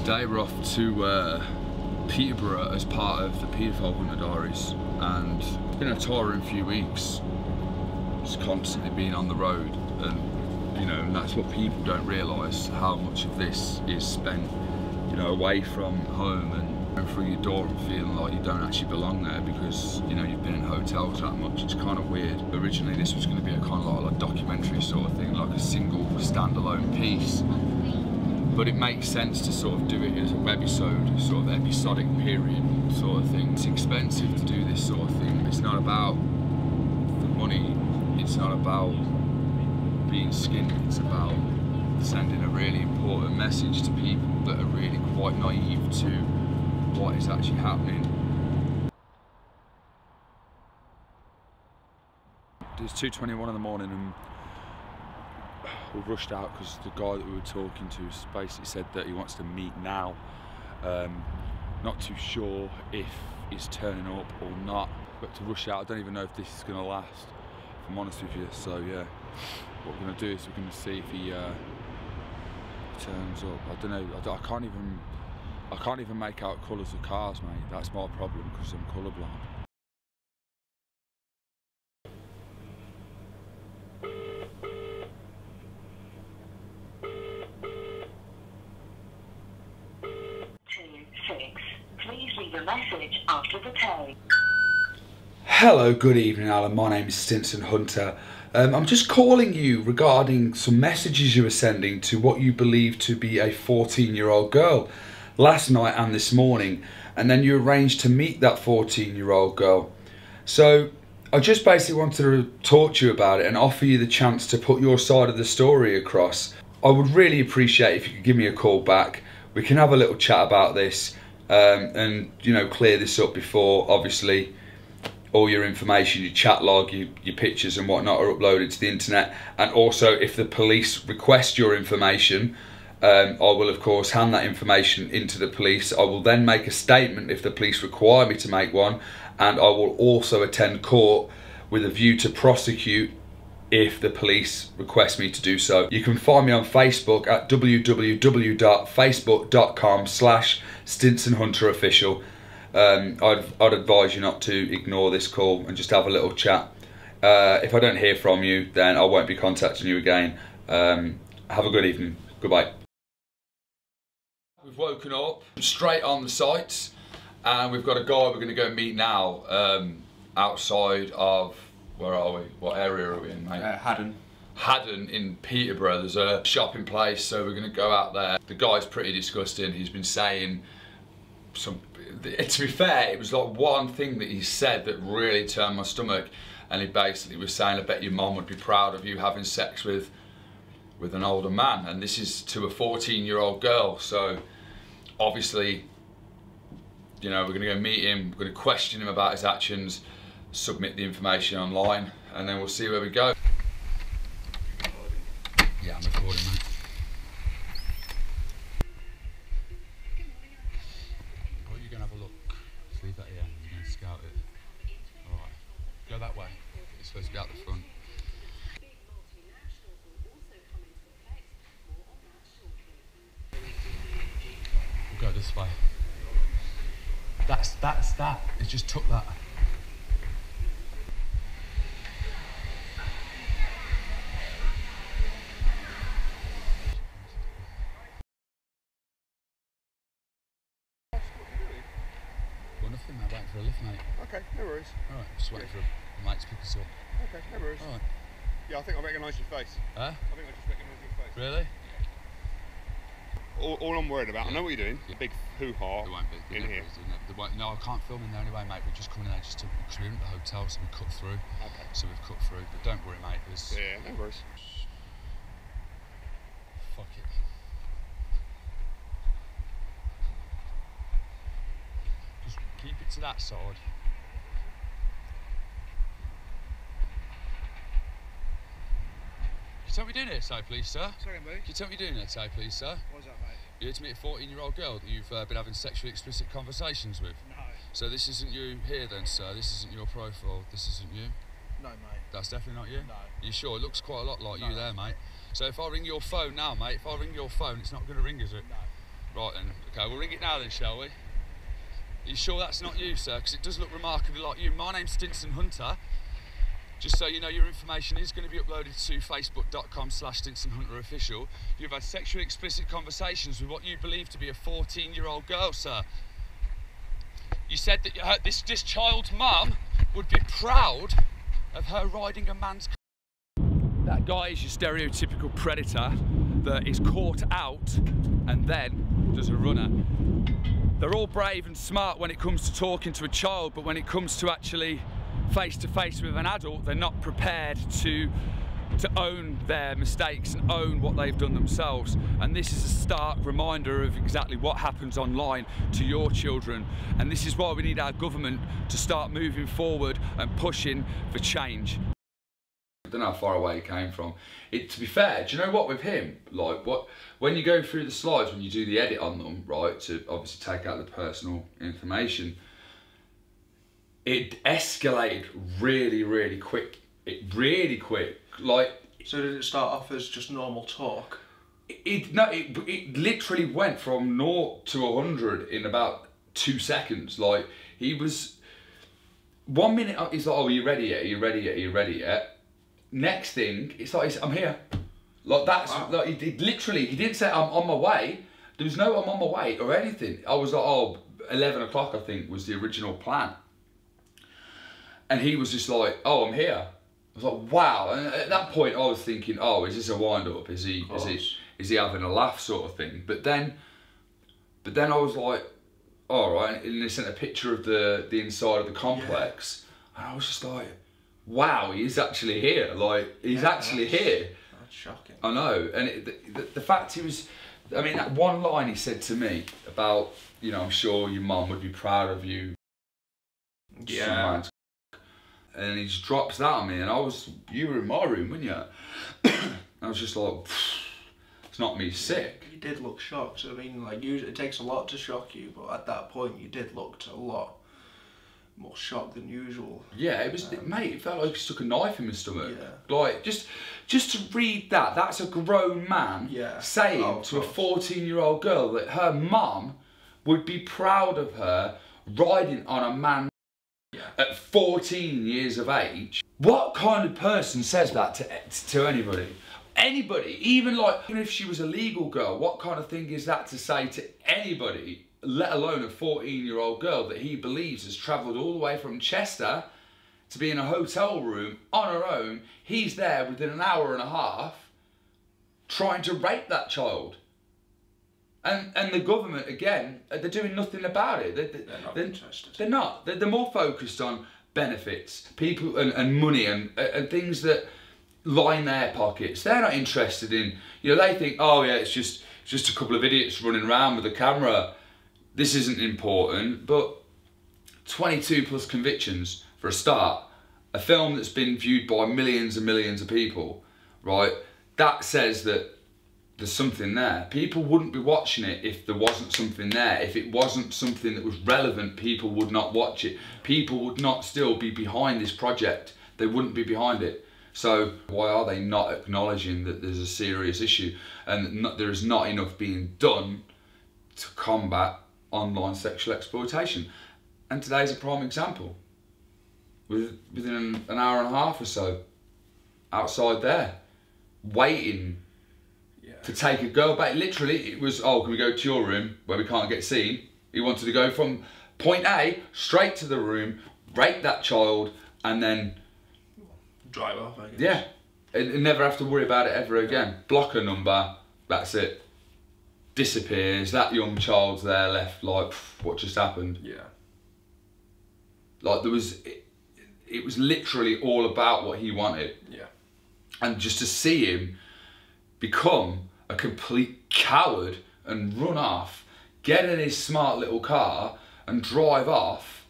Today we're off to Peterborough as part of the Paedophile Diaries, and it's been a tiring few weeks, just constantly being on the road, and you know, and that's what people don't realise, how much of this is spent, you know, away from home and going through your door and feeling like you don't actually belong there because, you know, you've been in hotels that much. It's kind of weird. Originally this was going to be a kind of like documentary sort of thing, like a single standalone piece. But it makes sense to sort of do it as a webisode, sort of episodic period sort of thing. It's expensive to do this sort of thing. It's not about the money, it's not about being skinned, it's about sending a really important message to people that are really quite naive to what is actually happening. It's 2:21 in the morning and we rushed out because the guy that we were talking to basically said that he wants to meet now. Not too sure if he's turning up or not, but to rush out, I don't even know if this is going to last, if I'm honest with you. So yeah, what we're going to do is we're going to see if he turns up. I don't know, I can't even make out colours of cars, mate. That's my problem because I'm colourblind. Please leave a message after the tone. Hello, good evening, Alan. My name is Stinson Hunter. I'm just calling you regarding some messages you were sending to what you believe to be a 14-year-old girl last night and this morning, and then you arranged to meet that 14-year-old girl. So I just basically wanted to talk to you about it and offer you the chance to put your side of the story across. I would really appreciate if you could give me a call back. We can have a little chat about this and, you know, clear this up before, obviously, all your information, your chat log, your pictures and whatnot are uploaded to the internet. And also, if the police request your information, I will of course hand that information into the police. I will then make a statement if the police require me to make one, and I will also attend court with a view to prosecute if the police request me to do so. You can find me on Facebook at www.facebook.com/StinsonHunterOfficial. I'd advise you not to ignore this call and just have a little chat. If I don't hear from you, then I won't be contacting you again. Have a good evening. Goodbye. We've woken up straight on the sites, and we've got a guy we're going to go meet now outside of, where are we? What area are we in, mate? Haddon. Haddon in Peterborough. There's a shopping place, so we're going to go out there. The guy's pretty disgusting. He's been saying some, to be fair, it was like one thing that he said that really turned my stomach, and he basically was saying, I bet your mum would be proud of you having sex with an older man, and this is to a 14-year-old girl. So obviously, you know, we're going to go meet him, we're going to question him about his actions, submit the information online, and then we'll see where we go. Yeah, I'm recording, mate. Oh, you're going to have a look. Just leave that here, you're going to scout it. Alright, go that way. It's supposed to be out the front. We'll go this way. That's that. It just took that. Well, nothing, mate. Waiting for a lift, mate. Okay, no worries. Alright, just waiting for a mate to pick us up. Okay, no worries. Alright. Yeah, I think I recognise your face. Huh? I think I just recognise your face. Really? All I'm worried about, I know what you're doing, the big hoo-ha in here. No, I can't film in there anyway, mate. We're just coming in there just to, because we're in the hotel, so we cut through. Okay. So we've cut through, but don't worry, mate. There's... Yeah, no worries. Fuck it. Just keep it to that side. Can you tell me what you're doing here today, please, sir? Sorry, mate. Can you tell me what you're doing here today, please, sir? What's that, mate? You're here to meet a 14-year-old girl that you've been having sexually explicit conversations with. No. So this isn't you here then, sir? This isn't your profile? This isn't you? No, mate. That's definitely not you? No. You sure? It looks quite a lot like you there, mate. So if I ring your phone now, mate, if I ring your phone, it's not going to ring, is it? No. Right then, okay, we'll ring it now then, shall we? Are you sure that's not you, sir? Because it does look remarkably like you. My name's Stinson Hunter. Just so you know, your information is going to be uploaded to facebook.com/StinsonHunterOfficial. You've had sexually explicit conversations with what you believe to be a 14-year-old girl, sir. You said that this child's mum would be proud of her riding a man's car. That guy is your stereotypical predator that is caught out and then does a runner. They're all brave and smart when it comes to talking to a child, but when it comes to actually face to face with an adult, they're not prepared to own their mistakes and own what they've done themselves. And this is a stark reminder of exactly what happens online to your children. And this is why we need our government to start moving forward and pushing for change. I don't know how far away it came from. To be fair, do you know what with him? Like, when you go through the slides, when you do the edit on them, right, to obviously take out the personal information, it escalated really, really quick. Really quick. Like, so did it start off as just normal talk? It literally went from 0 to 100 in about 2 seconds. Like, he was 1 minute. He's like, "Oh, are you ready yet? Are you ready yet? Are you ready yet?" Next thing, it's like, "I'm here." Like, that's wow. Like, he literally, he didn't say, "I'm on my way." There was no "I'm on my way" or anything. I was like, "Oh, 11 o'clock, I think, was the original plan." And he was just like, "Oh, I'm here." I was like, wow. And at that point, I was thinking, "Oh, is this a wind-up? Is he having a laugh, sort of thing?" But then I was like, "All right." And they sent a picture of the inside of the complex, and I was just like, "Wow, he's actually here! Like, he's actually here." That's shocking. I know, and the fact he was, I mean, that one line he said to me about, you know, "I'm sure your mum would be proud of you." Yeah. And he just drops that on me, and you were in my room, weren't you? I was just like, it's not me sick. You did look shocked. I mean, like, usually it takes a lot to shock you, but at that point you did look a lot more shocked than usual. Yeah, it was, mate, it felt like he stuck a knife in my stomach. Yeah. Like, just to read that's a grown man saying to a 14-year-old girl that her mum would be proud of her riding on a man at 14 years of age. What kind of person says that to anybody? Anybody, even if she was a legal girl, what kind of thing is that to say to anybody, let alone a 14-year-old girl that he believes has travelled all the way from Chester to be in a hotel room on her own? He's there within an hour and a half trying to rape that child. And the government, again, they're doing nothing about it. They're not interested. They're not. They're more focused on benefits, people and money and things that line their pockets. They're not interested in, you know, they think, "Oh yeah, it's just a couple of idiots running around with a camera. This isn't important." But 22 plus convictions for a start. A film that's been viewed by millions and millions of people, right? That says that there's something there. People wouldn't be watching it if there wasn't something there. If it wasn't something that was relevant, people would not watch it. People would not still be behind this project. They wouldn't be behind it. So why are they not acknowledging that there's a serious issue and that there is not enough being done to combat online sexual exploitation? And today's a prime example. Within an hour and a half or so, outside there, waiting to take a girl back. Literally, it was, "Oh, can we go to your room where we can't get seen?" He wanted to go from point A straight to the room, rape that child, and then drive off, I guess. Yeah, and never have to worry about it ever again. Block a number, that's it. Disappears. That young child's there left like, what just happened? Yeah. Like, there was, it was literally all about what he wanted. Yeah. And just to see him become a complete coward and run off, get in his smart little car and drive off,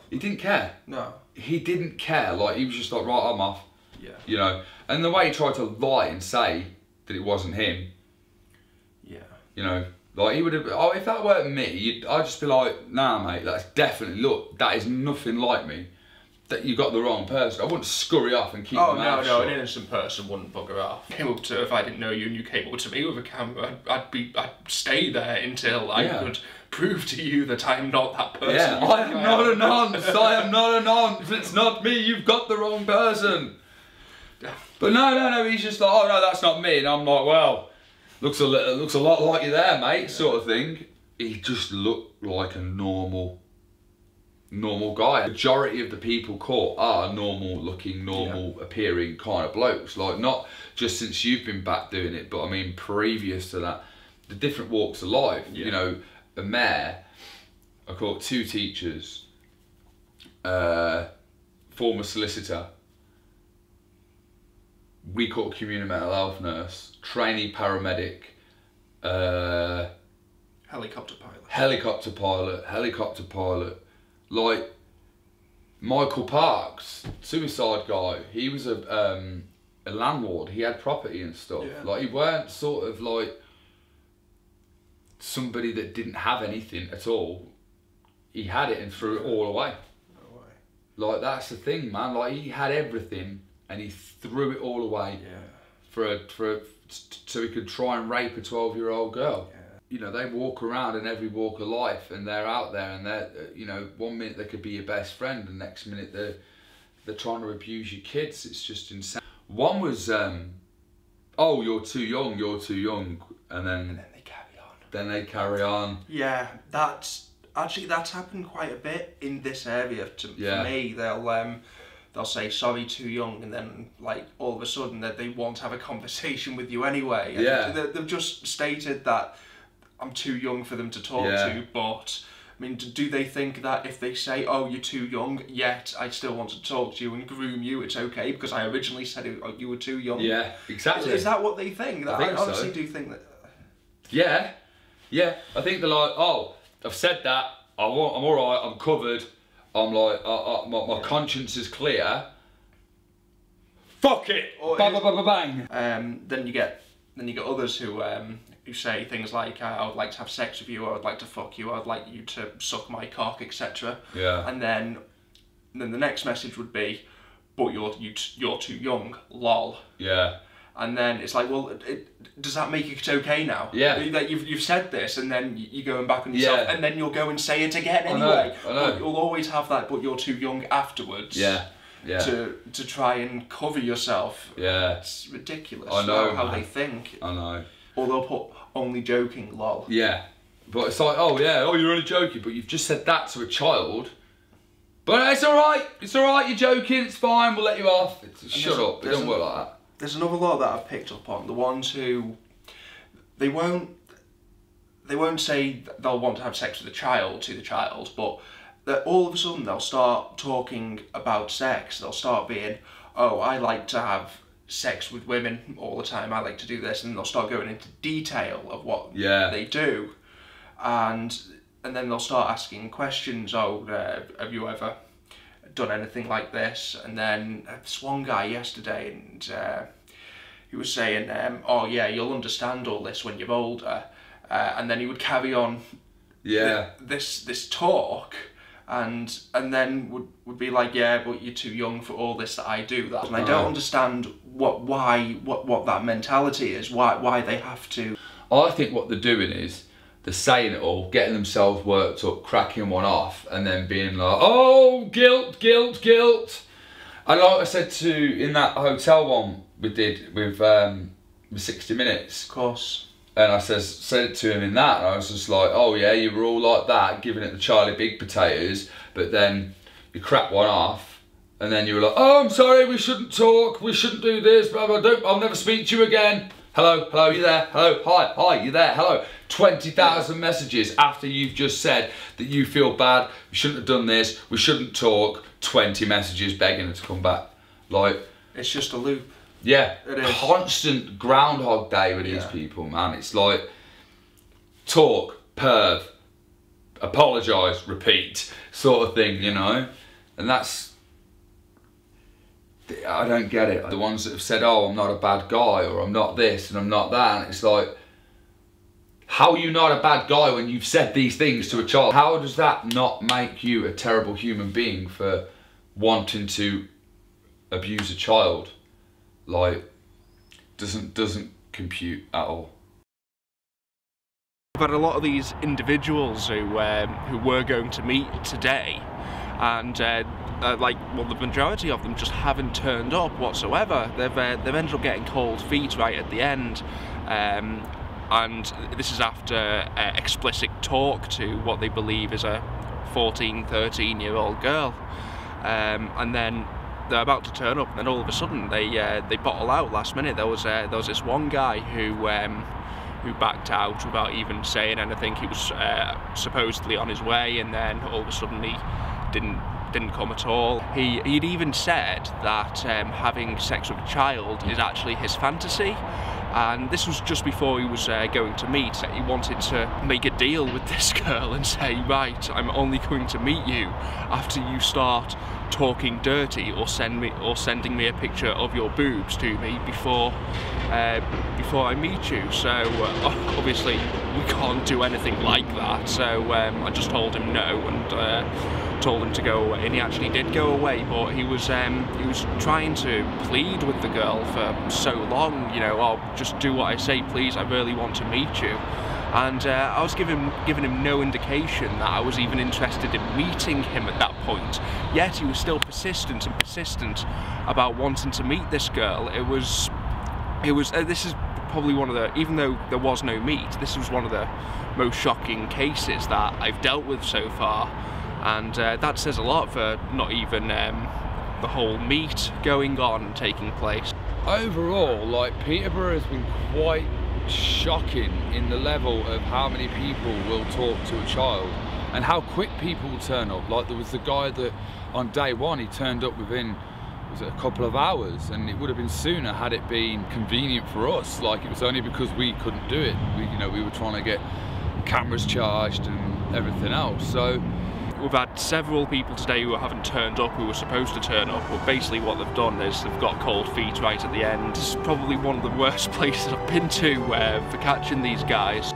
he didn't care. No. He didn't care. Like, he was just like, "Right, I'm off." Yeah. You know, and the way he tried to lie and say that it wasn't him. Yeah. You know, like, he would have, oh, if that weren't me, I'd just be like, "Nah, mate, that's definitely, look, that is nothing like me. that you got the wrong person. I wouldn't scurry off and keep Oh, my mouth no, shut. an innocent person wouldn't bugger off. If I didn't know you and you came up to me with a camera, I'd stay there until I could prove to you that I'm not that person. Yeah, I am not a nonce. I am not a nonce. It's not me. You've got the wrong person. But no. He's just like, oh no, that's not me. And I'm like, well, looks a lot like you there, mate, sort of thing. He just looked like a normal guy. Majority of the people caught are normal looking, normal appearing kind of blokes. Like, not just since you've been back doing it, but I mean previous to that, the different walks of life. You know, a mayor, I caught 2 teachers, former solicitor, we caught a community mental health nurse, trainee paramedic, helicopter pilot, like Michael Parks, suicide guy. He was a landlord. He had property and stuff. Like, he weren't sort of like somebody that didn't have anything at all. He had it and threw it all away. No way. Like, that's the thing, man. Like, he had everything and he threw it all away so he could try and rape a 12-year-old girl. You know, they walk around in every walk of life and they're out there and they're, you know, one minute they could be your best friend, the next minute they're trying to abuse your kids. It's just insane. One was, oh, you're too young, and then they carry on. Yeah, that's happened quite a bit in this area. For me, they'll say sorry, too young, and then like all of a sudden they want to have a conversation with you anyway. And they've just stated that I'm too young for them to talk to, but I mean, do they think that if they say, oh, you're too young, yet I still want to talk to you and groom you, it's okay because I originally said you were too young? Yeah, exactly. Is that what they think? I honestly do think that. Yeah. I think they're like, oh, I've said that. I'm all right. I'm covered. I'm like, my conscience is clear. Fuck it. Bang. Then you get others who say things like, I would like to have sex with you, I would like to fuck you, I would like you to suck my cock, etc. Yeah. And then the next message would be, but you're too young, lol. Yeah. And then it's like, well, does that make it okay now? Yeah. That you've said this, and then you're going back on yourself, and then you'll go and say it again anyway. I know. But you'll always have that, but you're too young afterwards. Yeah. To try and cover yourself. Yeah. It's ridiculous. I know how they think. I know. Or they'll put only joking, lol. Yeah. But it's like, oh yeah, oh, you're only joking, but you've just said that to a child. But it's alright, you're joking, it's fine, we'll let you off. Shut up, it doesn't work like that. There's another lot that I've picked up on. The ones who, they won't say they'll want to have sex with to the child, but that all of a sudden they'll start talking about sex. They'll start being, oh, I like to have sex with women all the time, I like to do this, and they'll start going into detail of what they do. And then they'll start asking questions, oh, have you ever done anything like this? And then this one guy yesterday, and he was saying, oh yeah, you'll understand all this when you're older. And then he would carry on this talk, and then would be like, yeah, but you're too young for all this that I do that. And I don't understand what that mentality is, why they have to. I think what they're doing is they're saying it all, getting themselves worked up, cracking one off, and then being like, oh, guilt. And like I said in that hotel one we did with 60 Minutes. Of course. And I said it to him in that, and I was just like, oh yeah, you were all like that, giving it the Charlie Big potatoes, but then you crack one off, and then you were like, oh, I'm sorry, we shouldn't talk, we shouldn't do this, blah, blah, I'll never speak to you again. Hello, you there? Hello, hi, you there? Hello. 20,000 messages after you've just said that you feel bad, we shouldn't have done this, we shouldn't talk, 20 messages begging her to come back. Like, it's just a loop. Yeah, it is. Constant Groundhog Day with these people, man. It's like, talk, perv, apologise, repeat, sort of thing, you know? And that's, I don't get it. The ones that have said, oh, I'm not a bad guy, or I'm not this, and I'm not that, and it's like, how are you not a bad guy when you've said these things to a child? How does that not make you a terrible human being for wanting to abuse a child, like, doesn't compute at all. I've had a lot of these individuals who were going to meet today, and the majority of them just haven't turned up whatsoever. They've ended up getting cold feet right at the end, and this is after explicit talk to what they believe is a 14, 13-year-old girl, and then they're about to turn up, and then all of a sudden they bottle out last minute. There was this one guy who backed out without even saying anything. He was supposedly on his way, and then all of a sudden he didn't come at all. He'd even said that having sex with a child is actually his fantasy, and this was just before he was going to meet. He wanted to make a deal with this girl and say, right, I'm only going to meet you after you start talking dirty or sending me a picture of your boobs to me before I meet you. So obviously we can't do anything like that, so I just told him no, and told him to go away, and he actually did go away. But he was trying to plead with the girl for so long, you know, oh, just do what I say, please, I really want to meet you. And I was giving him no indication that I was even interested in meeting him at that point. Yet he was still persistent about wanting to meet this girl. This is probably one of the, even though there was no meet, this was one of the most shocking cases that I've dealt with so far. And that says a lot for not even the whole meet going on and taking place. Overall, like, Peterborough has been quite shocking in the level of how many people will talk to a child and how quick people turn up. Like, there was the guy that on day one, he turned up within, was it a couple of hours, and it would have been sooner had it been convenient for us. Like, it was only because we couldn't do it. We were trying to get cameras charged and everything else. So we've had several people today who haven't turned up, who were supposed to turn up, but basically what they've done is they've got cold feet right at the end. This is probably one of the worst places I've been to for catching these guys.